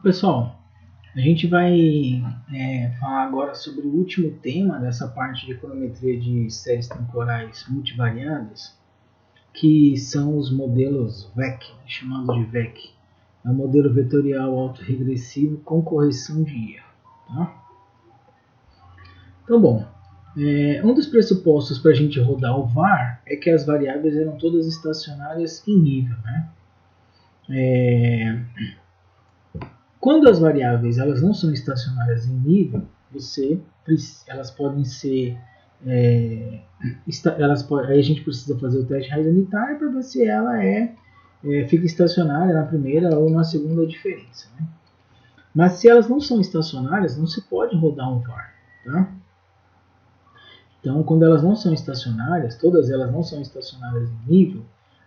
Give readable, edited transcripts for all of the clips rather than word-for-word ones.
Pessoal, a gente vai falar agora sobre o último tema dessa parte de econometria de séries temporais multivariadas, que são os modelos VEC, chamado de VEC. É o modelo vetorial autorregressivo com correção de erro. Tá? Então, bom, um dos pressupostos para a gente rodar o VAR é que as variáveis eram todas estacionárias em nível. Né? Quando as variáveis elas não são estacionárias em nível, elas podem ser aí a gente precisa fazer o teste de raiz unitária para ver se ela fica estacionária na primeira ou na segunda diferença. Né? Mas se elas não são estacionárias, não se pode rodar um VAR. Tá? Então, quando elas não são estacionárias, todas elas não são estacionárias em nível,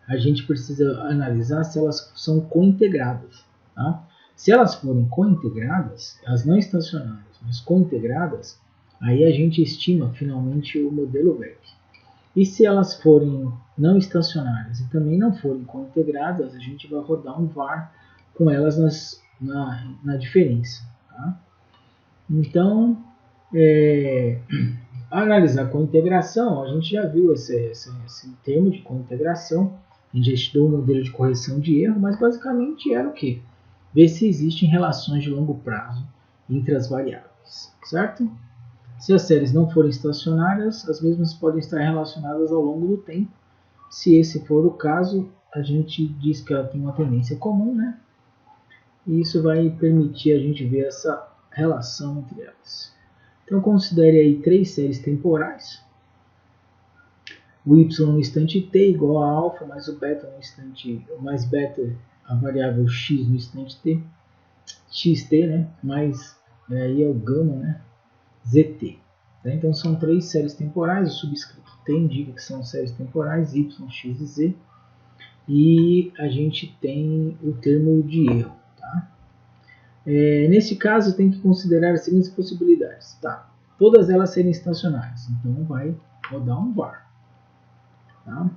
a gente precisa analisar se elas são cointegradas. Tá? Se elas forem cointegradas, elas não estacionárias, mas cointegradas, aí a gente estima finalmente o modelo VEC. E se elas forem não estacionárias e também não forem cointegradas, a gente vai rodar um VAR com elas na diferença. Tá? Então, analisar cointegração, a gente já viu esse termo de cointegração, a gente já estudou o modelo de correção de erro, mas basicamente era o quê? Ver se existem relações de longo prazo entre as variáveis, certo? Se as séries não forem estacionárias, as mesmas podem estar relacionadas ao longo do tempo. Se esse for o caso, a gente diz que ela tem uma tendência comum, né? E isso vai permitir a gente ver essa relação entre elas. Então considere aí três séries temporais. O y no instante t igual a alfa mais o beta no instante, mais beta a variável x no instante t, xt, né? Mais aí é o gama, né? zt. Tá? Então são três séries temporais, o subscrito t indica que são séries temporais, y, x e z. E a gente tem o termo de erro. Tá? Nesse caso, tem que considerar as seguintes possibilidades. Tá? Todas elas serem estacionárias, então vai rodar um VAR. Tá?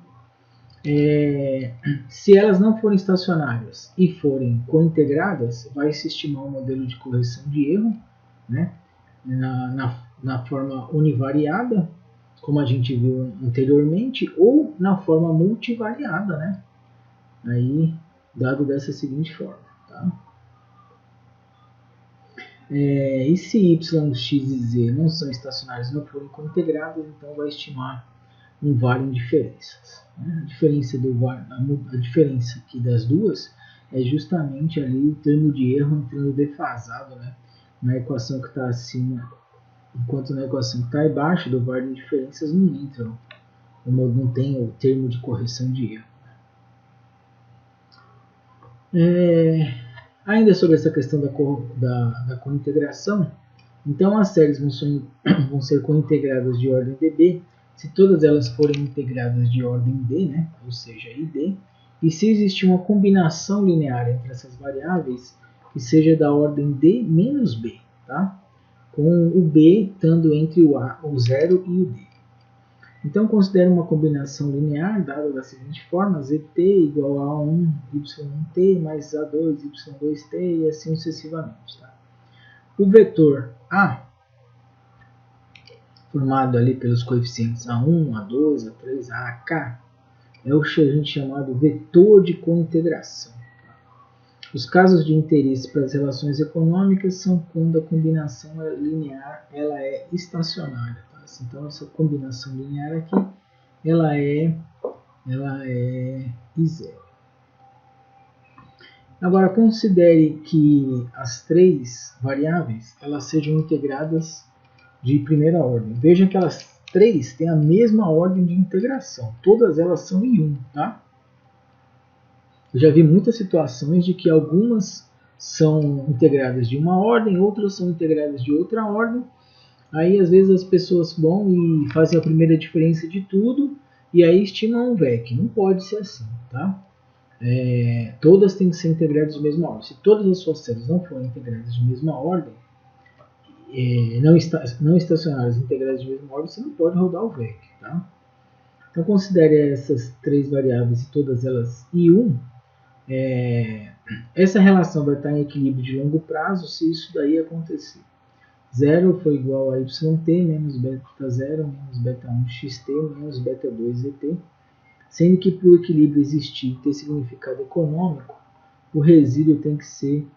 Se elas não forem estacionárias e forem cointegradas, vai se estimar um modelo de correção de erro, né? na forma univariada, como a gente viu anteriormente, ou na forma multivariada, né? Aí, dado dessa seguinte forma. Tá? E se y, x e z não são estacionários e não forem cointegradas, então vai estimar um VAR em diferenças. A diferença do VAR, a diferença aqui das duas é justamente ali o termo de erro entrando defasado, né? Na equação que está acima, enquanto na equação que está abaixo do VAR de diferenças não entra, não tem o termo de correção de erro. Ainda sobre essa questão da cointegração, então as séries vão ser cointegradas de ordem dB se todas elas forem integradas de ordem D, né? Ou seja, ID, e se existir uma combinação linear entre essas variáveis que seja da ordem D menos B, tá? Com o B estando entre o 0 e o D. Então, considere uma combinação linear dada da seguinte forma: zt igual a 1 y1t mais a2 y2t e assim sucessivamente. Tá? O vetor A, formado ali pelos coeficientes A1, A2, A3, AK, é o que a gente chama de vetor de cointegração. Os casos de interesse para as relações econômicas são quando a combinação linear ela é estacionária. Tá? Então, essa combinação linear aqui ela é I0. Agora, considere que as três variáveis elas sejam integradas de primeira ordem. Veja que elas três têm a mesma ordem de integração. Todas elas são em 1. Tá? Eu já vi muitas situações de que algumas são integradas de uma ordem, outras são integradas de outra ordem. Aí, às vezes, as pessoas vão e fazem a primeira diferença de tudo e aí estimam um VEC. Não pode ser assim, tá? Todas têm que ser integradas de mesma ordem. Se todas as suas séries não forem integradas de mesma ordem, não estacionárias integradas de mesma ordem, você não pode rodar o VEC, tá? Então, considere essas três variáveis e todas elas I1 essa relação vai estar em equilíbrio de longo prazo se isso daí acontecer. 0 foi igual a yt menos beta 0 menos beta 1 xt menos beta 2 zt, sendo que para o equilíbrio existir e ter significado econômico, o resíduo tem que ser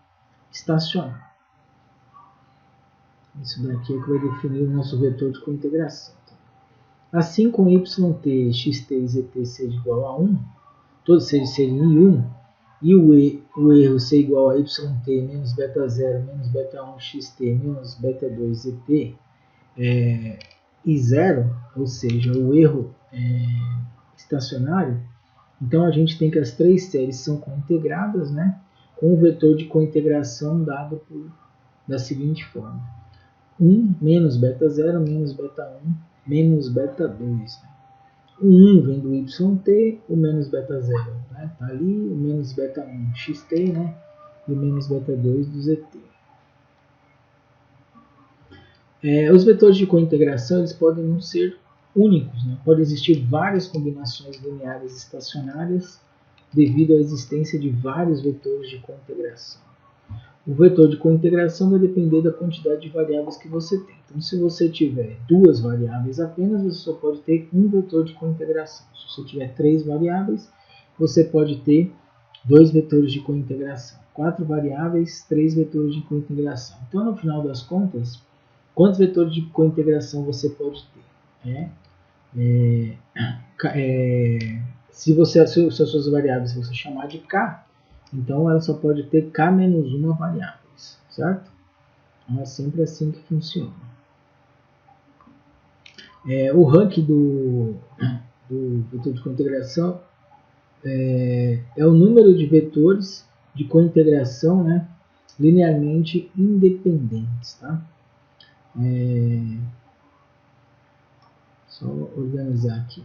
estacionário. Isso daqui é que vai definir o nosso vetor de cointegração. Assim, com yt, xt e zt seja igual a 1, todos serem em 1, e o erro ser igual a yt menos beta 0 menos beta 1 xt menos beta 2 zt e 0, ou seja, o erro estacionário, então a gente tem que as três séries são cointegradas, né, com o vetor de cointegração dado da seguinte forma: 1 menos beta 0 menos beta 1 menos beta 2. Né? O 1 vem do yt, o menos beta 0 está, né? Ali, o menos beta 1 xt, né? E o menos beta 2 do zt. Os vetores de cointegração eles podem não ser únicos, né? Pode existir várias combinações lineares estacionárias devido à existência de vários vetores de cointegração. O vetor de cointegração vai depender da quantidade de variáveis que você tem. Então, se você tiver duas variáveis apenas, você só pode ter um vetor de cointegração. Se você tiver três variáveis, você pode ter dois vetores de cointegração. 4 variáveis, 3 vetores de cointegração. Então, no final das contas, quantos vetores de cointegração você pode ter? Se as suas variáveis você chamar de K, então ela só pode ter K menos uma variáveis, certo? Então é sempre assim que funciona. O ranking do vetor de cointegração é o número de vetores de cointegração, né, linearmente independentes. Tá? Só organizar aqui.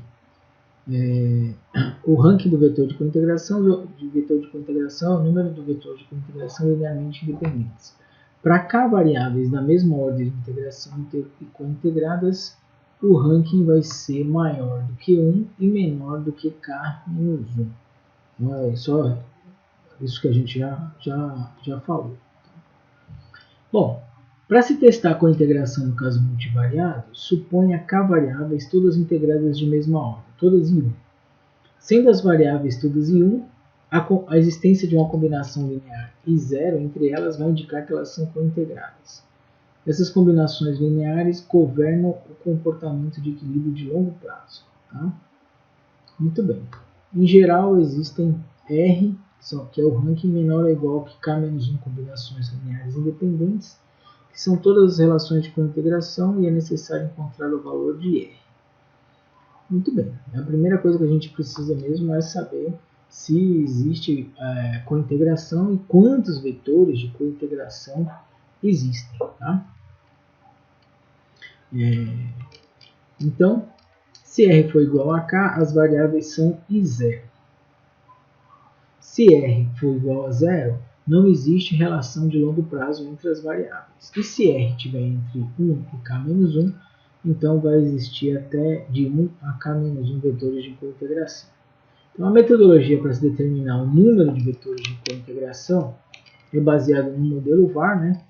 O ranking do vetor de cointegração é o número do vetor de cointegração linearmente independentes. Para K variáveis da mesma ordem de integração e cointegradas, o ranking vai ser maior do que 1 e menor do que K menos 1. Então é só isso que a gente já falou. Bom, para se testar a cointegração no caso multivariado, suponha K variáveis todas integradas de mesma ordem, todas em 1. Sendo as variáveis todas em 1, a existência de uma combinação linear e 0 entre elas vai indicar que elas são cointegradas. Essas combinações lineares governam o comportamento de equilíbrio de longo prazo. Tá? Muito bem. Em geral, existem R, que é o ranking menor ou igual que K-1 combinações lineares independentes, que são todas as relações de cointegração, e é necessário encontrar o valor de R. Muito bem. A primeira coisa que a gente precisa mesmo é saber se existe cointegração e quantos vetores de cointegração existem. Tá? Então, se R for igual a K, as variáveis são I0. Se R for igual a 0, não existe relação de longo prazo entre as variáveis. E se R estiver entre 1 e K-1, então vai existir até de 1 a K-1 vetores de cointegração. Então, a metodologia para se determinar o número de vetores de cointegração é baseada no modelo VAR, né?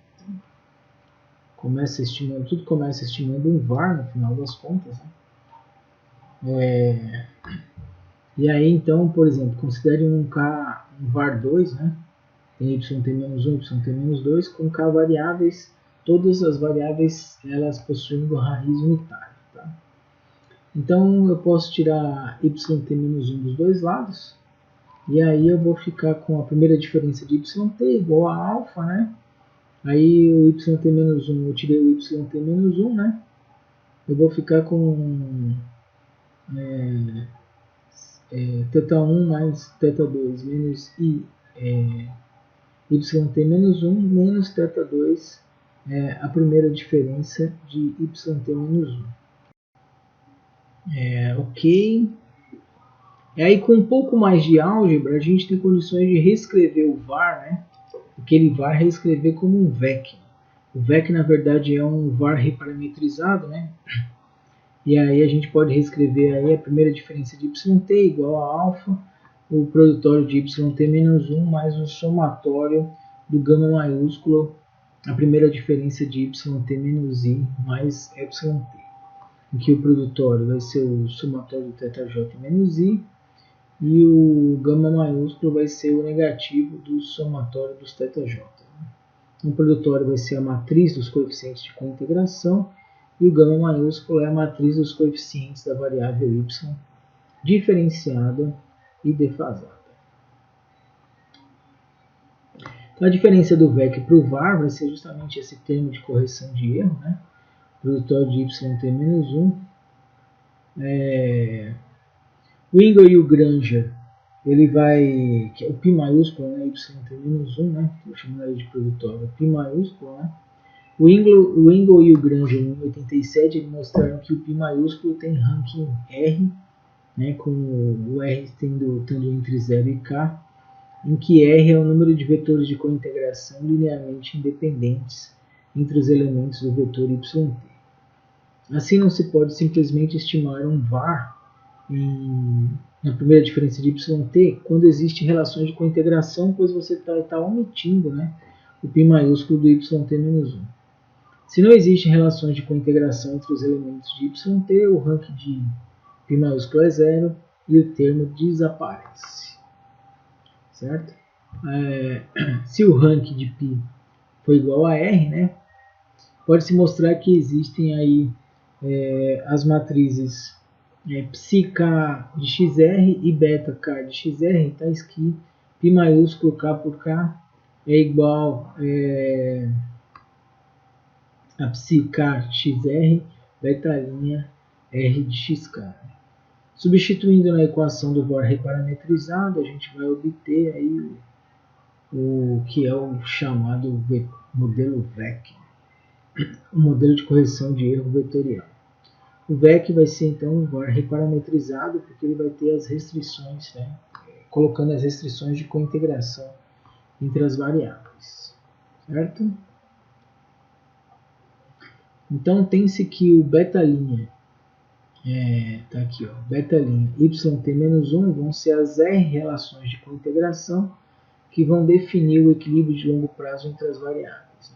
Tudo começa estimando um VAR no final das contas. Né? E aí, então, por exemplo, considere um VAR 2, né? Tem yt-1, yt-2, com K variáveis, todas as variáveis elas possuindo raiz unitária. Tá? Então, eu posso tirar yt-1 dos dois lados, e aí eu vou ficar com a primeira diferença de yt igual a alfa, né? Aí o yt-1, eu tirei o yt-1, né? Eu vou ficar com θ1 mais θ2 menos yt-1 menos θ2 a primeira diferença de yt-1. Ok. E aí, com um pouco mais de álgebra, a gente tem condições de reescrever o VAR, né? Aquele VAR reescrever como um VEC. O VEC, na verdade, é um VAR reparametrizado, né? E aí a gente pode reescrever aí a primeira diferença de yt igual a alfa o produtório de yt-1 mais o somatório do gama maiúsculo, a primeira diferença de yt-i mais εt, em que o produtório vai ser o somatório do θj menos i e o gama maiúsculo vai ser o negativo do somatório dos θj. O produtório vai ser a matriz dos coeficientes de cointegração e o gama maiúsculo é a matriz dos coeficientes da variável y diferenciada e defasada. Então, a diferença do VEC para o VAR vai ser justamente esse termo de correção de erro, né? Produtório de yt-1. O Engel e o Granger, ele vai, que é o π maiúsculo, né? yt-1, né? Estou chamando ele de produtório, π maiúsculo, né? O Engel e o Granger, em 87, eles mostraram que o π maiúsculo tem ranking R, né? Com o R tendo entre 0 e K, em que R é o número de vetores de cointegração linearmente independentes entre os elementos do vetor yt. Assim, não se pode simplesmente estimar um VAR na primeira diferença de yt quando existem relações de cointegração, pois você está omitindo, né, o π maiúsculo do yt-1. Se não existem relações de cointegração entre os elementos de yt, o rank de π maiúsculo é 0 e o termo desaparece. Certo? Se o rank de π for igual a R, né, pode-se mostrar que existem aí as matrizes psi-k de xr e beta-k de xr, tais que π maiúsculo k por k é igual a psi-k xr, beta' r de xk. Substituindo na equação do VAR reparametrizado, a gente vai obter aí o que é o chamado modelo VEC, o modelo de correção de erro vetorial. O VEC vai ser então um VAR reparametrizado, porque ele vai ter as restrições, né, colocando as restrições de cointegração entre as variáveis, certo? Então tem-se que o beta-linha, tá aqui, ó, beta-linha yt-1 vão ser as R relações de cointegração que vão definir o equilíbrio de longo prazo entre as variáveis,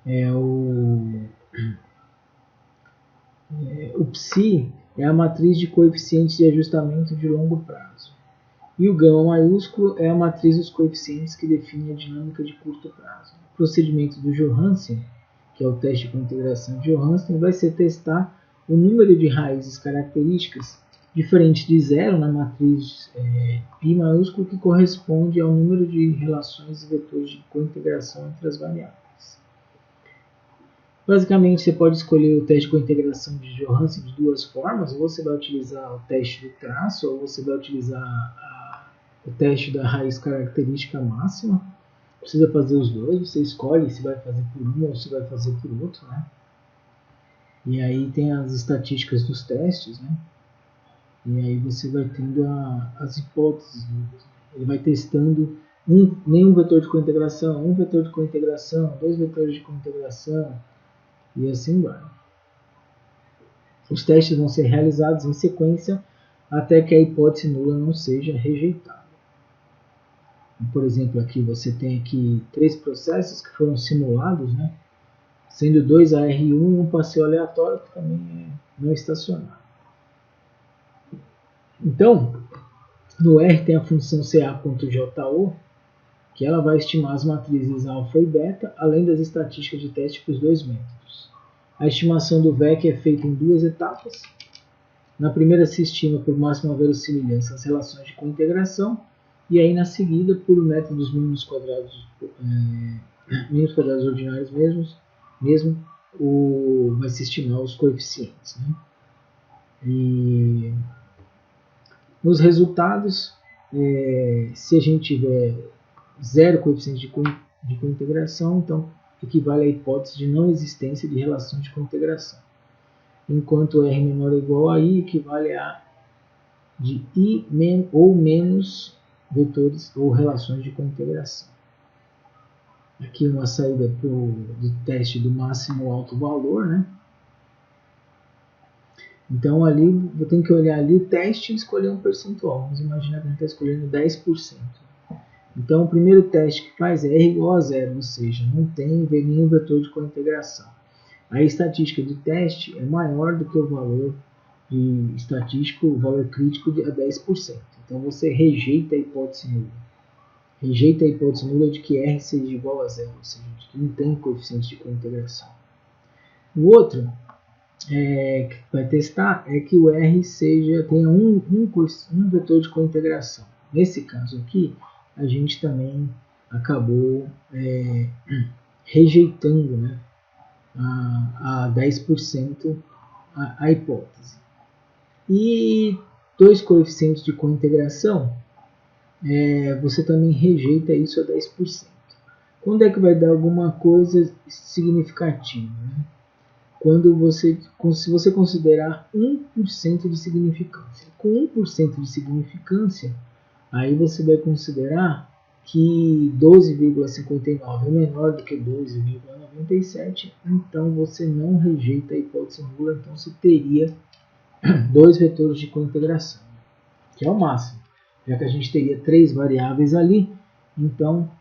né? O psi é a matriz de coeficientes de ajustamento de longo prazo. E o gama maiúsculo é a matriz dos coeficientes que define a dinâmica de curto prazo. O procedimento do Johansen, que é o teste de cointegração de Johansen, vai ser testar o número de raízes características diferente de zero na matriz π maiúsculo, que corresponde ao número de relações e vetores de cointegração entre as variáveis. Basicamente, você pode escolher o teste de cointegração de Johansen de duas formas: ou você vai utilizar o teste do traço, ou você vai utilizar o teste da raiz característica máxima. Precisa fazer os dois, você escolhe se vai fazer por um ou se vai fazer por outro, né? E aí tem as estatísticas dos testes, né? E aí você vai tendo as hipóteses. Ele vai testando nenhum vetor de cointegração, um vetor de cointegração, dois vetores de cointegração, e assim vai. Os testes vão ser realizados em sequência até que a hipótese nula não seja rejeitada. Por exemplo, aqui você tem aqui 3 processos que foram simulados, né? Sendo 2 AR1 e um passeio aleatório, que também é não estacionário. Então, no R tem a função CA.JO, que ela vai estimar as matrizes alfa e beta, além das estatísticas de teste para os dois métodos. A estimação do VEC é feita em duas etapas. Na primeira se estima por máxima verossimilhança as relações de cointegração, e aí na seguida, por métodos mínimos quadrados ordinários vai se estimar os coeficientes, né? E nos resultados, se a gente tiver zero coeficiente de cointegração, então equivale à hipótese de não existência de relação de cointegração. Enquanto R menor ou igual a I equivale a de I ou menos vetores ou relações de cointegração. Aqui uma saída do teste do máximo alto valor, né? Então ali eu tenho que olhar ali o teste e escolher um percentual. Vamos imaginar que a gente está escolhendo 10%. Então o primeiro teste que faz é R igual a zero, ou seja, não tem nenhum vetor de cointegração. A estatística de teste é maior do que o valor estatístico, o valor crítico a 10%. Então você rejeita a hipótese nula. Rejeita a hipótese nula de que R seja igual a zero, ou seja, de que não tem coeficiente de cointegração. O outro que vai testar é que o R tenha um vetor de cointegração. Nesse caso aqui, a gente também acabou rejeitando, né, a 10% a hipótese. E dois coeficientes de cointegração, você também rejeita isso a 10%. Quando é que vai dar alguma coisa significativa? Né? Se você considerar 1% de significância. Com 1% de significância, aí você vai considerar que 12,59 é menor do que 12,97, então você não rejeita a hipótese nula, então você teria dois vetores de cointegração, que é o máximo, já que a gente teria três variáveis ali, então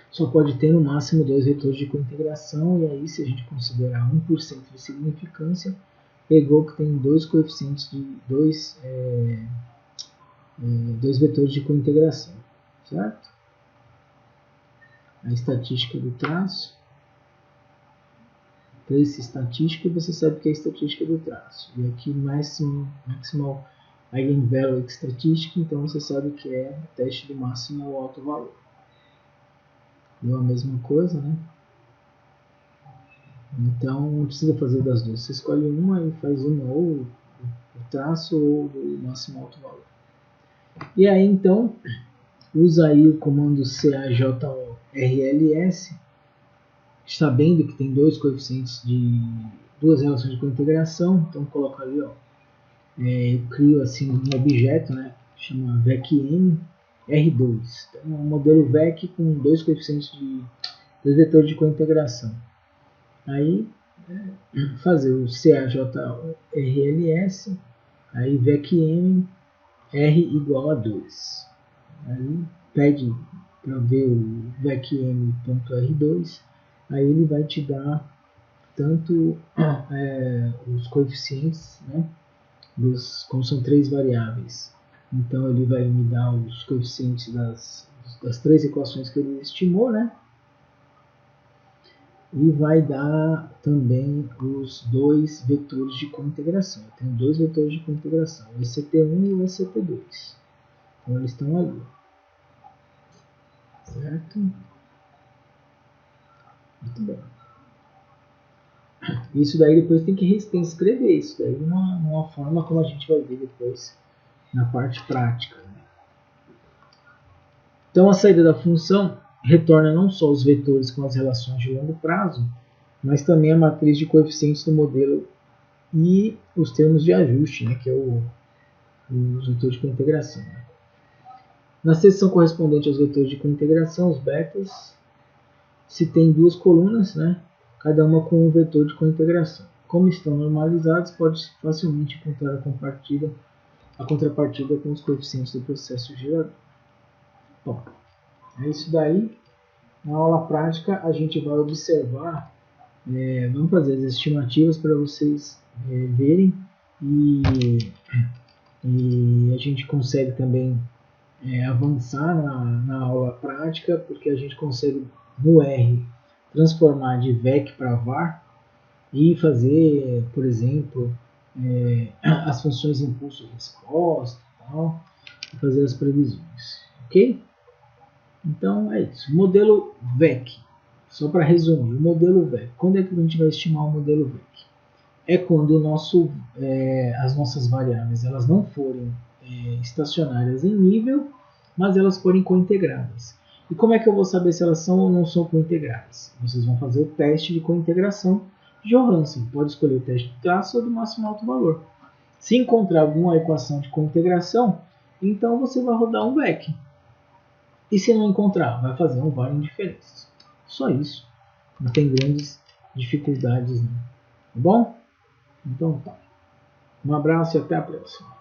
só pode ter no máximo dois vetores de cointegração, e aí se a gente considerar 1% de significância, pegou que tem dois coeficientes de dois vetores de cointegração, certo? A estatística do traço, trace estatística, e você sabe que é a estatística do traço. E aqui maximal eigenvalue estatística, então você sabe que é o teste do máximo ao alto valor. Deu a mesma coisa, né? Então não precisa fazer das duas. Você escolhe uma e faz uma, ou o traço ou o máximo alto valor. E aí então usa aí o comando CAJRLS, sabendo que tem dois coeficientes de duas relações de cointegração. Então coloca ali, ó, eu crio assim um objeto, né? Chama VECM R2. Então, é um modelo VEC com dois coeficientes de dois vetores de cointegração. Aí fazer o CAJRLS, aí VECM R igual a 2. Aí pede para ver o VECM.R2, aí ele vai te dar tanto os coeficientes, né, como são três variáveis. Então ele vai me dar os coeficientes das três equações que ele estimou, né? E vai dar também os dois vetores de cointegração. Eu tenho dois vetores de cointegração, o ECT1 e o ECT2. Então eles estão ali. Certo? Muito bem. Isso daí depois tem que escrever isso daí numa forma como a gente vai ver depois na parte prática. Né? Então a saída da função retorna não só os vetores com as relações de longo prazo, mas também a matriz de coeficientes do modelo e os termos de ajuste, né, que é os vetores de cointegração. Né? Na seção correspondente aos vetores de cointegração, os betas, se tem duas colunas, né, cada uma com um vetor de cointegração. Como estão normalizados, pode-se facilmente encontrar a contrapartida com os coeficientes do processo gerador. Bom, é isso daí. Na aula prática, a gente vai observar, vamos fazer as estimativas para vocês verem, e a gente consegue também avançar na aula prática, porque a gente consegue no R transformar de VEC para VAR e fazer, por exemplo, as funções impulso e resposta e fazer as previsões, ok? Então é isso. Modelo VEC. Só para resumir, o modelo VEC. Quando é que a gente vai estimar o modelo VEC? É quando as nossas variáveis elas não forem estacionárias em nível, mas elas forem cointegradas. E como é que eu vou saber se elas são ou não são cointegradas? Vocês vão fazer o teste de cointegração de Johansen. Pode escolher o teste de traço ou do máximo alto valor. Se encontrar alguma equação de cointegração, então você vai rodar um VEC. E se não encontrar, vai fazer um VAR indiferença. Só isso. Não tem grandes dificuldades, não. Tá bom? Então tá. Um abraço e até a próxima.